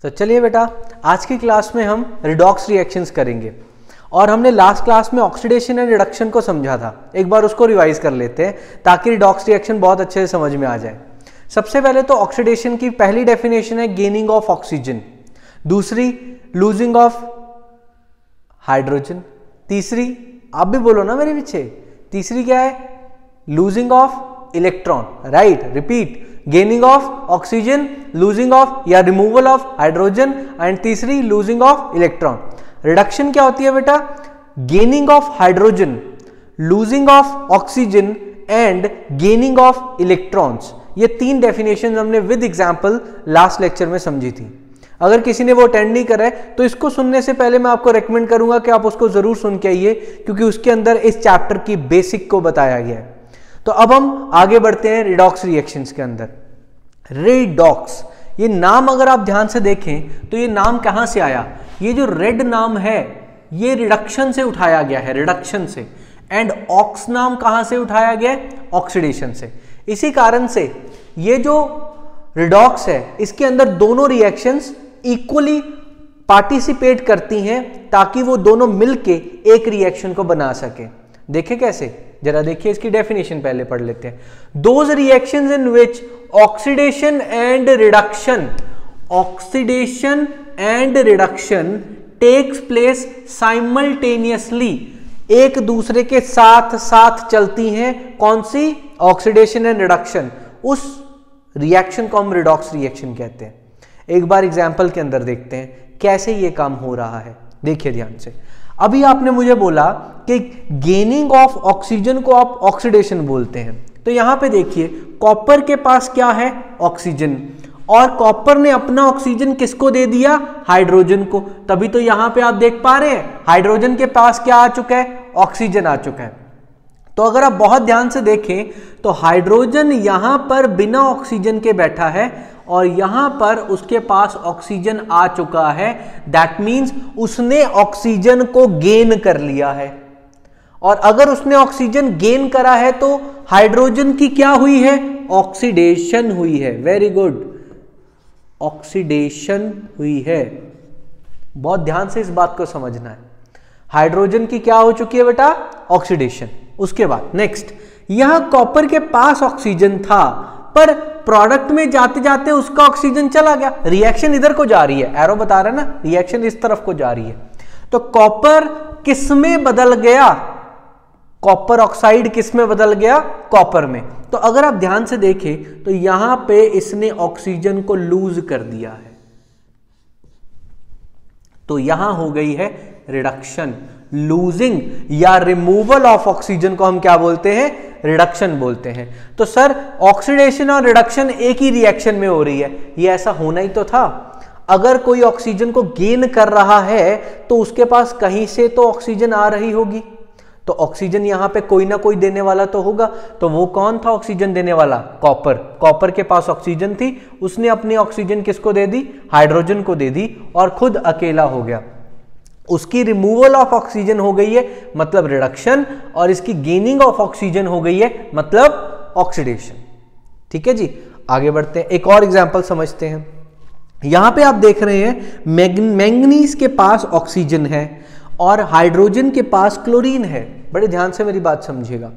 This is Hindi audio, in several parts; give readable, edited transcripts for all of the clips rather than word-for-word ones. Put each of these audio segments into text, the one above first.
तो चलिए बेटा, आज की क्लास में हम रिडॉक्स रिएक्शंस करेंगे और हमने लास्ट क्लास में ऑक्सीडेशन एंड रिडक्शन को समझा था। एक बार उसको रिवाइज कर लेते हैं ताकि रिडॉक्स रिएक्शन बहुत अच्छे से समझ में आ जाए। सबसे पहले तो ऑक्सीडेशन की पहली डेफिनेशन है गेनिंग ऑफ ऑक्सीजन, दूसरी लूजिंग ऑफ हाइड्रोजन, तीसरी आप भी बोलो ना मेरे पीछे, तीसरी क्या है? Losing of electron, right, repeat, gaining of oxygen, losing of या रिमूवल ऑफ हाइड्रोजन एंड तीसरी लूजिंग ऑफ इलेक्ट्रॉन। रिडक्शन क्या होती है बेटा? Gaining of hydrogen, losing of oxygen and gaining of electrons. ये तीन डेफिनेशन हमने विद एग्जांपल लास्ट लेक्चर में समझी थी। अगर किसी ने वो अटेंड नहीं करा है तो इसको सुनने से पहले मैं आपको रेकमेंड करूंगा कि आप उसको जरूर सुन के आइए, क्योंकि उसके अंदर इस चैप्टर की बेसिक को बताया गया है। तो अब हम आगे बढ़ते हैं रिडॉक्स रिएक्शंस के अंदर। रिडॉक्स, ये नाम अगर आप ध्यान से देखें तो ये नाम कहां से आया? ये जो रेड नाम है ये रिडक्शन से उठाया गया है, रिडक्शन से। एंड ऑक्स नाम कहां से उठाया गया है? ऑक्सीडेशन से। इसी कारण से ये जो रिडॉक्स है इसके अंदर दोनों रिएक्शंस इक्वली पार्टिसिपेट करती हैं ताकि वो दोनों मिलके एक रिएक्शन को बना सके। देखें कैसे, जरा देखिए, इसकी डेफिनेशन पहले पढ़ लेते हैं। Those reactions in which oxidation and reduction, oxidation and reduction takes place simultaneously, एक दूसरे के साथ साथ चलती हैं। कौन सी? Oxidation and reduction. उस रिएक्शन को हम रिडॉक्स रिएक्शन कहते हैं। एक बार एग्जाम्पल के अंदर देखते हैं कैसे ये काम हो रहा है। देखिए ध्यान से, अभी आपने मुझे बोला कि गेनिंग ऑफ ऑक्सीजन को आप ऑक्सीडेशन बोलते हैं। तो यहां पे देखिए, कॉपर के पास क्या है? ऑक्सीजन, और कॉपर ने अपना ऑक्सीजन किसको दे दिया? हाइड्रोजन को। तभी तो यहां पे आप देख पा रहे हैं हाइड्रोजन के पास क्या आ चुका है? ऑक्सीजन आ चुका है। तो अगर आप बहुत ध्यान से देखें तो हाइड्रोजन यहां पर बिना ऑक्सीजन के बैठा है और यहां पर उसके पास ऑक्सीजन आ चुका है। दैट मीन्स उसने ऑक्सीजन को गेन कर लिया है। और अगर उसने ऑक्सीजन गेन करा है तो हाइड्रोजन की क्या हुई है? ऑक्सीडेशन हुई है। वेरी गुड, ऑक्सीडेशन हुई है। बहुत ध्यान से इस बात को समझना है। हाइड्रोजन की क्या हो चुकी है बेटा? ऑक्सीडेशन। उसके बाद नेक्स्ट, यहां कॉपर के पास ऑक्सीजन था पर प्रोडक्ट में जाते जाते उसका ऑक्सीजन चला गया। रिएक्शन इधर को जा रही है, एरो बता रहा है ना, रिएक्शन इस तरफ को जा रही है। तो कॉपर किस में बदल गया? कॉपर ऑक्साइड किस में बदल गया? कॉपर में। तो अगर आप ध्यान से देखें तो यहां पे इसने ऑक्सीजन को लूज कर दिया है, तो यहां हो गई है रिडक्शन। लूजिंग या रिमूवल ऑफ ऑक्सीजन को हम क्या बोलते हैं? रिडक्शन बोलते हैं। तो सर ऑक्सीडेशन और रिडक्शन एक ही रिएक्शन में हो रही है, ये ऐसा होना ही तो था। अगर कोई ऑक्सीजन को गेन कर रहा है तो उसके पास कहीं से तो ऑक्सीजन आ रही होगी, तो ऑक्सीजन यहां पे कोई ना कोई देने वाला तो होगा। तो वो कौन था ऑक्सीजन देने वाला? कॉपर। कॉपर के पास ऑक्सीजन थी, उसने अपनी ऑक्सीजन किसको दे दी? हाइड्रोजन को दे दी और खुद अकेला हो गया। उसकी रिमूवल ऑफ ऑक्सीजन हो गई है मतलब रिडक्शन, और इसकी गेनिंग ऑफ ऑक्सीजन हो गई है मतलब ऑक्सीडेशन। ठीक है जी, आगे बढ़ते हैं, एक और एग्जांपल समझते हैं। यहां पे आप देख रहे हैं मैंगनीज के पास ऑक्सीजन है और हाइड्रोजन के पास क्लोरीन है। बड़े ध्यान से मेरी बात समझिएगा।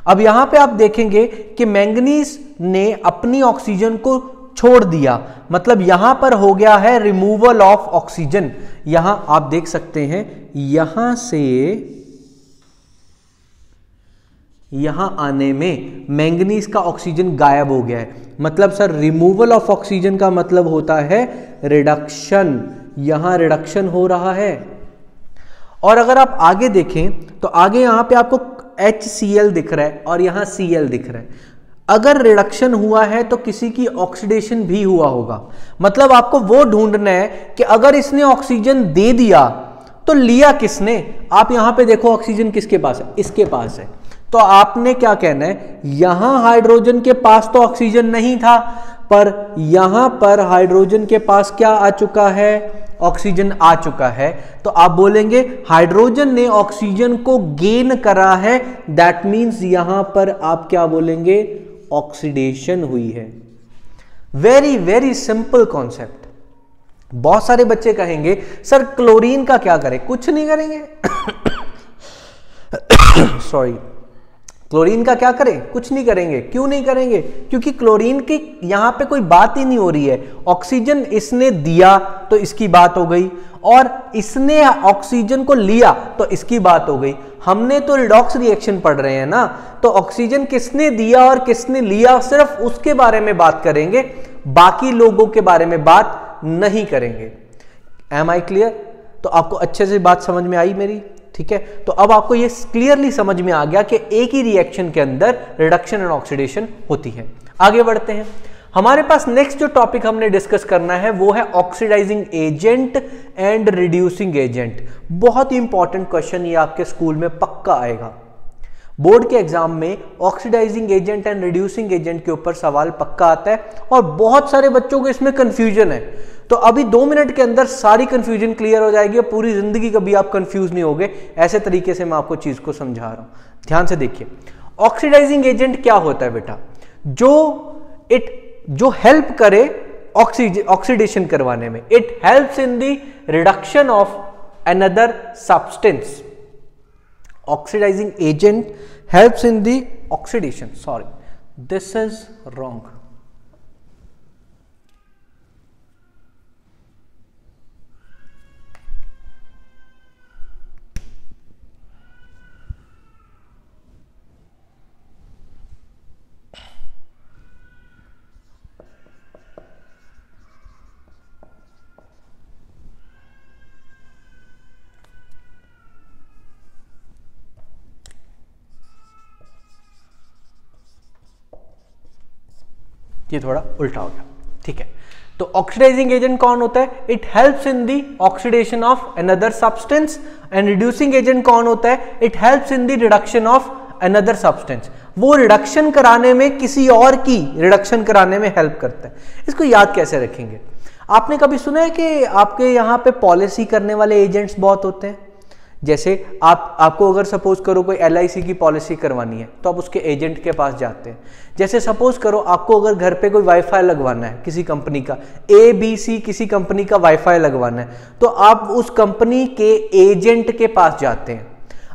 अब यहां पे आप देखेंगे कि मैंगनीज ने अपनी ऑक्सीजन को छोड़ दिया, मतलब यहां पर हो गया है रिमूवल ऑफ ऑक्सीजन। यहां आप देख सकते हैं यहां से यहां आने में मैंगनीज का ऑक्सीजन गायब हो गया है। मतलब सर रिमूवल ऑफ ऑक्सीजन का मतलब होता है रिडक्शन। यहां रिडक्शन हो रहा है। और अगर आप आगे देखें तो आगे यहां पे आपको HCl दिख रहा है और यहां Cl दिख रहा है। अगर रिडक्शन हुआ है तो किसी की ऑक्सीडेशन भी हुआ होगा। मतलब आपको वो ढूंढना है कि अगर इसने ऑक्सीजन दे दिया तो लिया किसने? आप यहां पे देखो ऑक्सीजन किसके पास है? इसके पास है। तो आपने क्या कहना है? यहां हाइड्रोजन के पास तो ऑक्सीजन नहीं था, पर यहां पर हाइड्रोजन के पास क्या आ चुका है? ऑक्सीजन आ चुका है। तो आप बोलेंगे हाइड्रोजन ने ऑक्सीजन को गेन करा है। दैट मीन्स यहां पर आप क्या बोलेंगे? ऑक्सीडेशन हुई है। Very very simple concept. बहुत सारे बच्चे कहेंगे सर क्लोरीन का क्या करें, कुछ नहीं करेंगे सॉरी, क्लोरीन का क्या करें, कुछ नहीं करेंगे। क्यों नहीं करेंगे? क्योंकि क्लोरीन की यहां पे कोई बात ही नहीं हो रही है। ऑक्सीजन इसने दिया तो इसकी बात हो गई, और इसने ऑक्सीजन को लिया तो इसकी बात हो गई। हमने तो रिडॉक्स रिएक्शन पढ़ रहे हैं ना, तो ऑक्सीजन किसने दिया और किसने लिया सिर्फ उसके बारे में बात करेंगे, बाकी लोगों के बारे में बात नहीं करेंगे। Am I clear? तो आपको अच्छे से बात समझ में आई मेरी? ठीक है, तो अब आपको ये क्लियरली समझ में आ गया कि एक ही रिएक्शन के अंदर रिडक्शन एंड ऑक्सीडेशन होती है। आगे बढ़ते हैं। हमारे पास नेक्स्ट जो टॉपिक हमने डिस्कस करना है वो है oxidising agent and reducing agent. बहुत ही इंपॉर्टेंट क्वेश्चन ये आपके स्कूल में पक्का आएगा। बोर्ड के एग्जाम में oxidising agent and reducing agent के ऊपर सवाल पक्का आता है, और बहुत सारे बच्चों को इसमें कंफ्यूजन है। तो अभी 2 मिनट के अंदर सारी कंफ्यूजन क्लियर हो जाएगी, और पूरी जिंदगी कभी आप कंफ्यूज नहीं होगे। ऐसे तरीके से मैं आपको चीज को समझा रहा हूं, ध्यान से देखिए। ऑक्सीडाइजिंग एजेंट क्या होता है बेटा? जो हेल्प करे ऑक्सीडेशन करवाने में। It helps in the reduction of another substance. Oxidising agent helps in the oxidation, sorry this is wrong. ये थोड़ा उल्टा हो गया, ठीक है। तो ऑक्सीडाइजिंग एजेंट कौन होता है? It helps in the oxidation of another substance. And reducing agent कौन होता है? It helps in the reduction of another substance. वो रिडक्शन कराने में, किसी और की रिडक्शन कराने में हेल्प करता है। इसको याद कैसे रखेंगे? आपने कभी सुना है कि आपके यहाँ पे पॉलिसी करने वाले एजेंट्स बहुत होते हैं? जैसे आपको अगर सपोज करो कोई LIC की पॉलिसी करवानी है तो आप उसके एजेंट के पास जाते हैं। जैसे सपोज करो आपको अगर घर पे कोई वाईफाई लगवाना है, किसी कंपनी का ABC किसी कंपनी का वाईफाई लगवाना है, तो आप उस कंपनी के एजेंट के पास जाते हैं।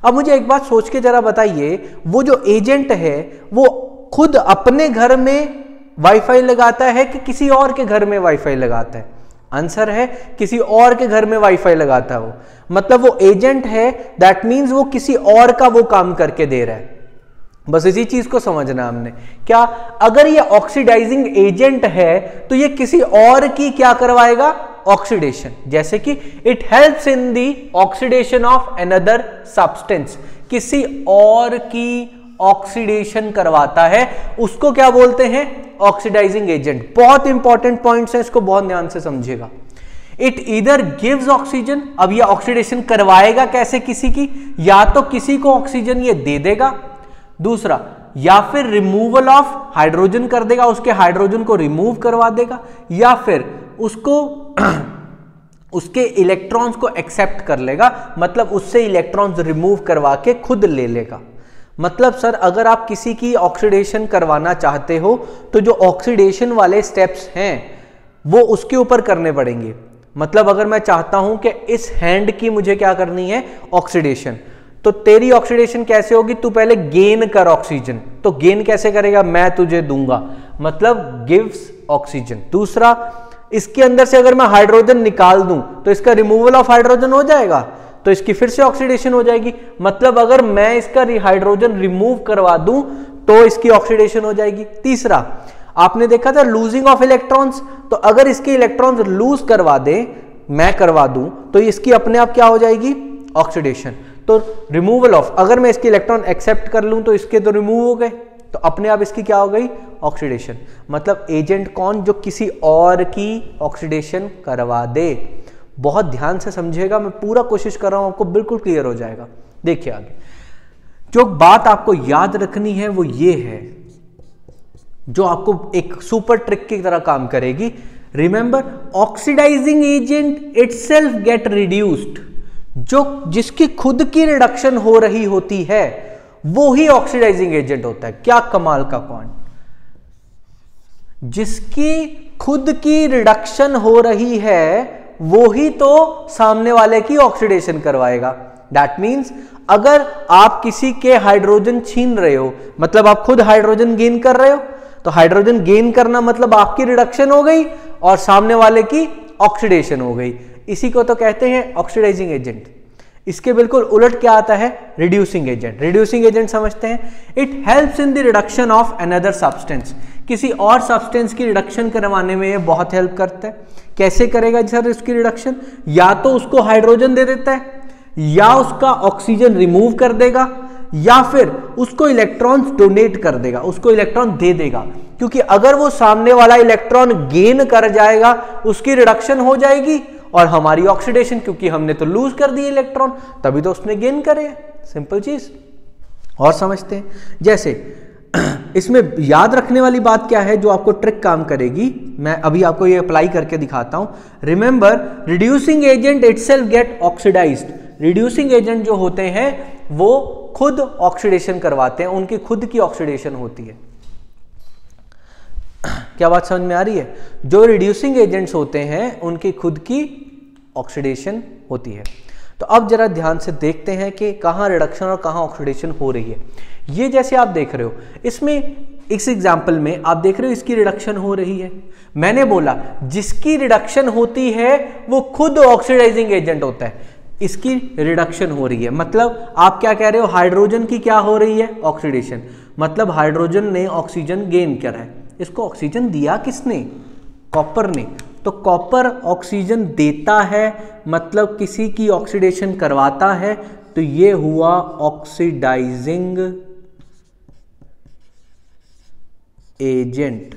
अब मुझे एक बात सोच के जरा बताइए, वो जो एजेंट है वो खुद अपने घर में वाईफाई लगाता है कि किसी और के घर में वाईफाई लगाता है? आंसर है किसी और के घर में वाईफाई लगाता है वो। मतलब वो एजेंट है, दैट मीन्स वो किसी और का वो काम करके दे रहा है। बस इसी चीज को समझना हमने। क्या अगर ये ऑक्सीडाइजिंग एजेंट है तो ये किसी और की क्या करवाएगा? ऑक्सीडेशन। जैसे कि it helps in the oxidation of another substance, किसी और की ऑक्सीडेशन करवाता है, उसको क्या बोलते हैं? Oxidising agent. बहुत इंपॉर्टेंट पॉइंट्स हैं, इसको बहुत ध्यान से समझिएगा। इट ईदर गिव्स ऑक्सीजन, अब ये ऑक्सीडेशन करवाएगा कैसे किसी की? या तो किसी को ऑक्सीजन ये दे देगा, दूसरा या फिर रिमूवल ऑफ हाइड्रोजन कर देगा, उसके हाइड्रोजन को रिमूव करवा देगा, या फिर उसको उसके इलेक्ट्रॉन्स को एक्सेप्ट कर लेगा, मतलब उससे इलेक्ट्रॉन्स रिमूव करवा के खुद ले लेगा। मतलब सर अगर आप किसी की ऑक्सीडेशन करवाना चाहते हो तो जो ऑक्सीडेशन वाले स्टेप्स हैं वो उसके ऊपर करने पड़ेंगे। मतलब अगर मैं चाहता हूं कि इस हैंड की मुझे क्या करनी है? ऑक्सीडेशन, तो तेरी ऑक्सीडेशन कैसे होगी? तू पहले गेन कर ऑक्सीजन। तो गेन कैसे करेगा? मैं तुझे दूंगा, मतलब गिव्स ऑक्सीजन। दूसरा, इसके अंदर से अगर मैं हाइड्रोजन निकाल दूं तो इसका रिमूवल ऑफ हाइड्रोजन हो जाएगा, तो इसकी फिर से ऑक्सीडेशन हो जाएगी। मतलब अगर मैं इसका हाइड्रोजन रिमूव करवा दूं तो इसकी ऑक्सीडेशन हो जाएगी। तीसरा, आपने देखा था लूजिंग ऑफ इलेक्ट्रॉन्स, तो अगर इसके इलेक्ट्रॉन्स लूज करवा दे, मैं करवा दूं, तो इसकी अपने आप क्या हो जाएगी? ऑक्सीडेशन। तो रिमूवल ऑफ, अगर मैं इसके इलेक्ट्रॉन एक्सेप्ट कर लूं तो इसके तो रिमूव हो गए, तो अपने आप इसकी क्या हो गई? ऑक्सीडेशन। मतलब एजेंट कौन? जो किसी और की ऑक्सीडेशन करवा दे। बहुत ध्यान से समझिएगा, मैं पूरा कोशिश कर रहा हूं, आपको बिल्कुल क्लियर हो जाएगा। देखिए आगे जो बात आपको याद रखनी है वो ये है, जो आपको एक सुपर ट्रिक की तरह काम करेगी। Remember, oxidising agent itself get reduced. जो जिसकी खुद की रिडक्शन हो रही होती है वो ही ऑक्सीडाइजिंग एजेंट होता है। क्या कमाल का पॉइंट! जिसकी खुद की रिडक्शन हो रही है वो ही तो सामने वाले की ऑक्सीडेशन करवाएगा। दैट मीन्स अगर आप किसी के हाइड्रोजन छीन रहे हो, मतलब आप खुद हाइड्रोजन गेन कर रहे हो, तो हाइड्रोजन गेन करना मतलब आपकी रिडक्शन हो गई और सामने वाले की ऑक्सीडेशन हो गई। इसी को तो कहते हैं ऑक्सीडाइजिंग एजेंट। इसके बिल्कुल उलट क्या आता है? Reducing agent. रिड्यूसिंग एजेंट समझते हैं, it helps in the reduction of another substance. किसी और सब्सटेंस की रिडक्शन करवाने में ये बहुत हेल्प करता है। कैसे करेगा सर इसकी रिडक्शन? या तो उसको हाइड्रोजन दे देता है, या उसका ऑक्सीजन रिमूव कर देगा, या फिर उसको इलेक्ट्रॉन्स डोनेट कर देगा, उसको इलेक्ट्रॉन दे देगा। क्योंकि अगर वो सामने वाला इलेक्ट्रॉन गेन कर जाएगा, उसकी रिडक्शन हो जाएगी और हमारी ऑक्सीडेशन, क्योंकि हमने तो लूज कर दिए इलेक्ट्रॉन, तभी तो उसने गेन करे। सिंपल चीज। और समझते हैं, जैसे इसमें याद रखने वाली बात क्या है जो आपको ट्रिक काम करेगी, मैं अभी आपको ये अप्लाई करके दिखाता हूं। Remember, reducing agent itself get oxidised. Reducing agent जो होते हैं वो खुद ऑक्सीडेशन करवाते हैं, उनकी खुद की ऑक्सीडेशन होती है। क्या बात समझ में आ रही है? जो रिड्यूसिंग एजेंट्स होते हैं उनकी खुद की ऑक्सीडेशन होती है। तो अब जरा ध्यान से देखते हैं कि कहाँ रिडक्शन और कहाँ ऑक्सीडेशन हो रही है। ये जैसे आप देख रहे हो, इसमें इस एग्जाम्पल में आप देख रहे हो इसकी रिडक्शन हो रही है। मैंने बोला जिसकी रिडक्शन होती है वो खुद ऑक्सीडाइजिंग एजेंट होता है। इसकी रिडक्शन हो रही है, मतलब आप क्या कह रहे हो? हाइड्रोजन की क्या हो रही है? ऑक्सीडेशन। मतलब हाइड्रोजन ने ऑक्सीजन गेन करा है। इसको ऑक्सीजन दिया किसने? कॉपर ने। तो कॉपर ऑक्सीजन देता है, मतलब किसी की ऑक्सीडेशन करवाता है, तो ये हुआ ऑक्सीडाइजिंग एजेंट।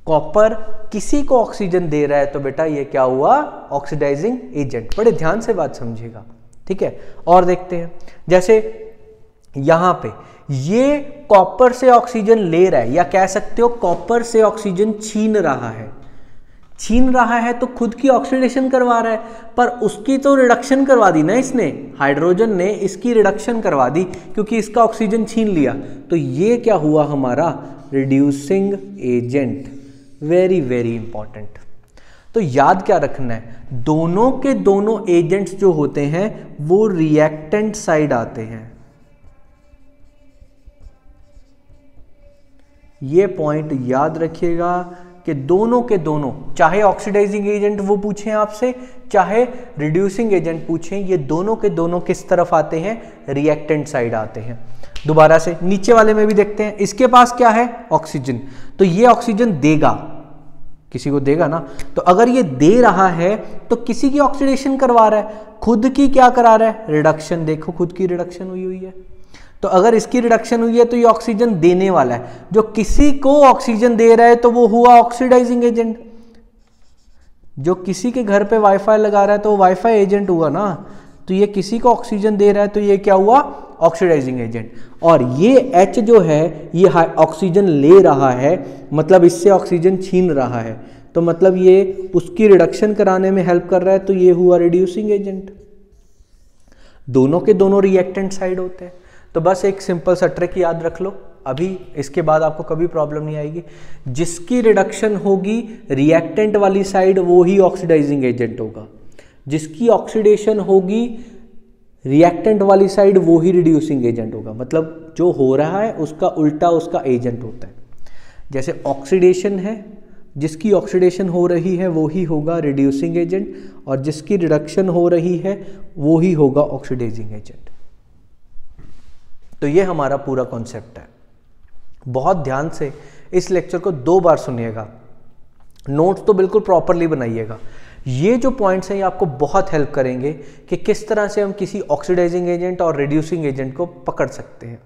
कॉपर किसी को ऑक्सीजन दे रहा है तो बेटा ये क्या हुआ? Oxidising agent. बड़े ध्यान से बात समझिएगा, ठीक है। और देखते हैं, जैसे यहां पे ये कॉपर से ऑक्सीजन ले रहा है, या कह सकते हो कॉपर से ऑक्सीजन छीन रहा है। छीन रहा है तो खुद की ऑक्सीडेशन करवा रहा है, पर उसकी तो रिडक्शन करवा दी ना इसने, हाइड्रोजन ने इसकी रिडक्शन करवा दी क्योंकि इसका ऑक्सीजन छीन लिया। तो ये क्या हुआ? हमारा reducing agent. Very very important. तो याद क्या रखना है? दोनों के दोनों एजेंट्स जो होते हैं वो रिएक्टेंट साइड आते हैं। ये पॉइंट याद रखिएगा कि दोनों के दोनों, चाहे ऑक्सीडाइजिंग एजेंट वो पूछें आपसे, चाहे रिड्यूसिंग एजेंट पूछें, ये दोनों के दोनों किस तरफ आते हैं? रिएक्टेंट साइड आते हैं। दोबारा से नीचे वाले में भी देखते हैं, इसके पास क्या है? ऑक्सीजन। तो ये ऑक्सीजन देगा, किसी को देगा ना। तो अगर ये दे रहा है तो किसी की ऑक्सीडेशन करवा रहा है, खुद की क्या करा रहा है? रिडक्शन। देखो खुद की रिडक्शन हुई है। तो अगर इसकी रिडक्शन हुई है तो ये ऑक्सीजन देने वाला है। जो किसी को ऑक्सीजन दे रहा है तो वो हुआ ऑक्सीडाइजिंग एजेंट। जो किसी के घर पे वाईफाई लगा रहा है तो वो वाईफाई एजेंट हुआ ना। तो ये किसी को ऑक्सीजन दे रहा है तो ये क्या हुआ? Oxidising agent. और ये H जो है ये ऑक्सीजन ले रहा है, मतलब इससे ऑक्सीजन छीन रहा है, तो मतलब ये उसकी रिडक्शन कराने में हेल्प कर रहा है, तो ये हुआ रिड्यूसिंग एजेंट। दोनों के दोनों रिएक्टेंट साइड होते हैं। तो बस एक सिंपल सा ट्रिक याद रख लो, अभी इसके बाद आपको कभी प्रॉब्लम नहीं आएगी। जिसकी रिडक्शन होगी रिएक्टेंट वाली साइड वो ही ऑक्सीडाइजिंग एजेंट होगा, जिसकी ऑक्सीडेशन होगी रिएक्टेंट वाली साइड वो ही रिड्यूसिंग एजेंट होगा। मतलब जो हो रहा है उसका उल्टा उसका एजेंट होता है। जैसे ऑक्सीडेशन है, जिसकी ऑक्सीडेशन हो रही है वो ही होगा रिड्यूसिंग एजेंट, और जिसकी रिडक्शन हो रही है वो ही होगा ऑक्सीडाइजिंग एजेंट। तो ये हमारा पूरा कॉन्सेप्ट है। बहुत ध्यान से इस लेक्चर को 2 बार सुनिएगा, नोट्स तो बिल्कुल प्रॉपरली बनाइएगा। ये जो पॉइंट्स हैं ये आपको बहुत हेल्प करेंगे कि किस तरह से हम किसी ऑक्सीडाइजिंग एजेंट और रिड्यूसिंग एजेंट को पकड़ सकते हैं।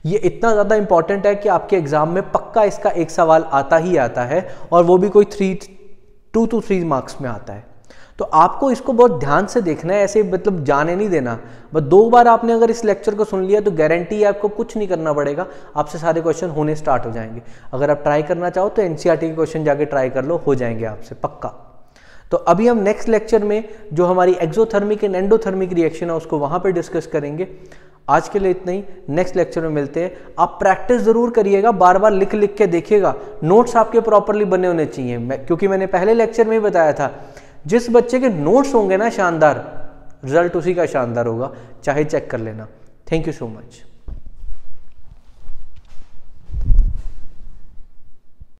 ये इतना ज़्यादा इंपॉर्टेंट है कि आपके एग्जाम में पक्का इसका एक सवाल आता ही आता है, और वो भी कोई 2 to 3 मार्क्स में आता है। तो आपको इसको बहुत ध्यान से देखना है, ऐसे मतलब जाने नहीं देना। बस 2 बार आपने अगर इस लेक्चर को सुन लिया तो गारंटी है आपको कुछ नहीं करना पड़ेगा, आपसे सारे क्वेश्चन होने स्टार्ट हो जाएंगे। अगर आप ट्राई करना चाहो तो एनसीईआरटी के क्वेश्चन जाके ट्राई कर लो, हो जाएंगे आपसे पक्का। तो अभी हम नेक्स्ट लेक्चर में जो हमारी एक्सोथर्मिक एंड एंडोथर्मिक रिएक्शन है उसको वहाँ पर डिस्कस करेंगे। आज के लिए इतना ही, नेक्स्ट लेक्चर में मिलते हैं। आप प्रैक्टिस ज़रूर करिएगा, बार बार लिख लिख के देखिएगा, नोट्स आपके प्रॉपरली बने होने चाहिए। क्योंकि मैंने पहले लेक्चर में ही बताया था, जिस बच्चे के नोट्स होंगे ना शानदार, रिजल्ट उसी का शानदार होगा, चाहे चेक कर लेना। Thank you so much.